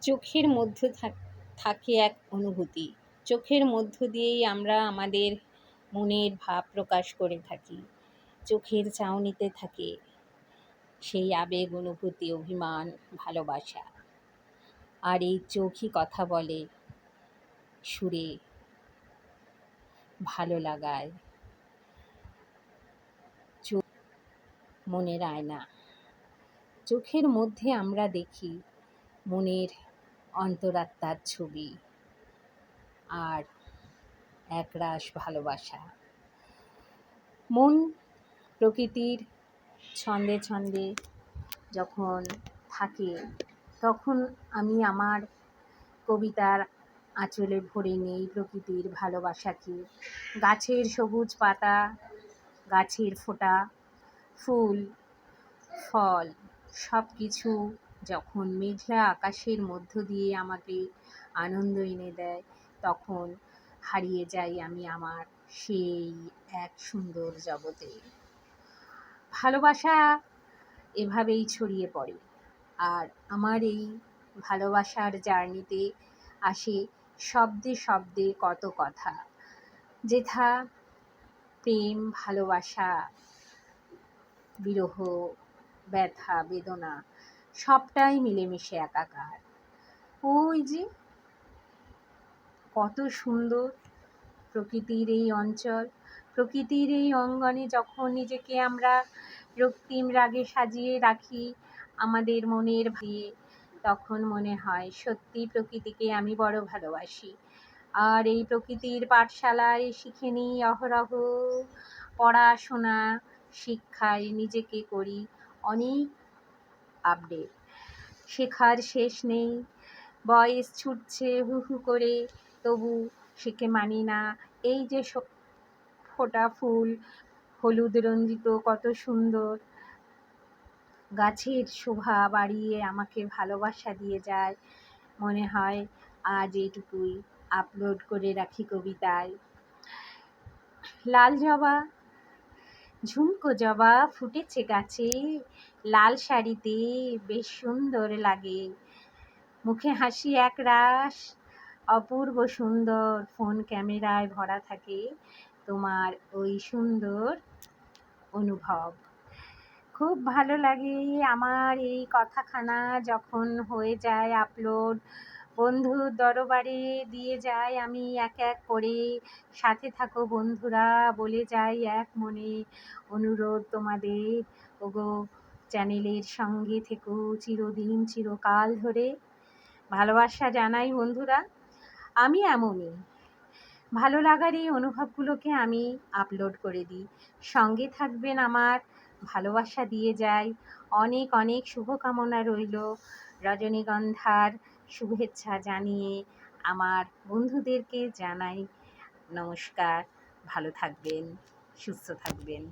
চোখের মধ্যে থাকে এক অনুভূতি। চোখের মধ্য দিয়েই আমরা আমাদের মনের ভাব প্রকাশ করে থাকি। চোখের চাউনিতে থাকে সেই আবেগ, অনুভূতি, অভিমান, ভালোবাসা। আর এই চোখই কথা বলে সুরে, ভালো লাগায়। চোখ মনের আয়না। চোখের মধ্যে আমরা দেখি মনের অন্তরাত্মার ছবি আর একরাশ ভালোবাসা। মন প্রকৃতির ছন্দে ছন্দে যখন থাকে, তখন আমি আমার কবিতার আঁচলে ভরে নেই প্রকৃতির ভালোবাসাকে। গাছের সবুজ পাতা, গাছের ফোটা, ফুল, ফল, সব কিছু যখন মেঘলা আকাশের মধ্য দিয়ে আমাকে আনন্দ এনে দেয়, তখন হারিয়ে যাই আমি আমার সেই এক সুন্দর জগতে। ভালোবাসা এভাবেই ছড়িয়ে পড়ে। আর আমার এই ভালোবাসার জার্নিতে আসে শব্দে শব্দে কত কথা, যেথা প্রেম, ভালোবাসা, বিরহ, ব্যথা, বেদনা, সবটাই মিলেমিশে একাকার। ওই যে কত সুন্দর প্রকৃতির এই অঞ্চল, প্রকৃতির এই অঙ্গনে যখন নিজেকে আমরা রক্তিম রাগে সাজিয়ে রাখি আমাদের মনের দিয়ে, তখন মনে হয় সত্যি প্রকৃতিকে আমি বড় ভালোবাসি। আর এই প্রকৃতির পাঠশালায় শিখে নিই অহরহ, পড়াশোনা, শিক্ষায় নিজেকে করি অনেক আপডেট। শেখার শেষ নেই, বয়স ছুটছে হু হু করে, তবু শিখে মানি না। এই যে ফোটা ফুল, হলুদ রঞ্জিত, কত সুন্দর, গাছের শোভা বাড়িয়ে আমাকে ভালোবাসা দিয়ে যায়। মনে হয় আজ এইটুকুই আপলোড করে রাখি কবিতায়। লাল জবা, ঝুমকো জবা ফুটেছে গাছে, লাল শাড়িতে বেশ সুন্দর লাগে। মুখে হাসি একরাশ, অপূর্ব সুন্দর, ফোন ক্যামেরায় ভরা থাকে তোমার ওই সুন্দর অনুভব। খুব ভালো লাগে আমার এই কথাখানা যখন হয়ে যায় আপলোড, বন্ধুর দরবারে দিয়ে যাই আমি এক এক করে। সাথে থাকো বন্ধুরা, বলে যাই এক মনে অনুরোধ তোমাদের, ওগো চ্যানেলের সঙ্গে থেকো চিরদিন চিরকাল ধরে। ভালোবাসা জানাই বন্ধুরা। আমি এমনই, ভালো লাগার এই অনুভবগুলোকে আমি আপলোড করে দিই। সঙ্গে থাকবেন আমার, ভালোবাসা দিয়ে যাই। অনেক অনেক শুভকামনা রইল। রজনীগন্ধার শুভেচ্ছা জানিয়ে আমার বন্ধুদেরকে জানাই নমস্কার। ভালো থাকবেন, সুস্থ থাকবেন।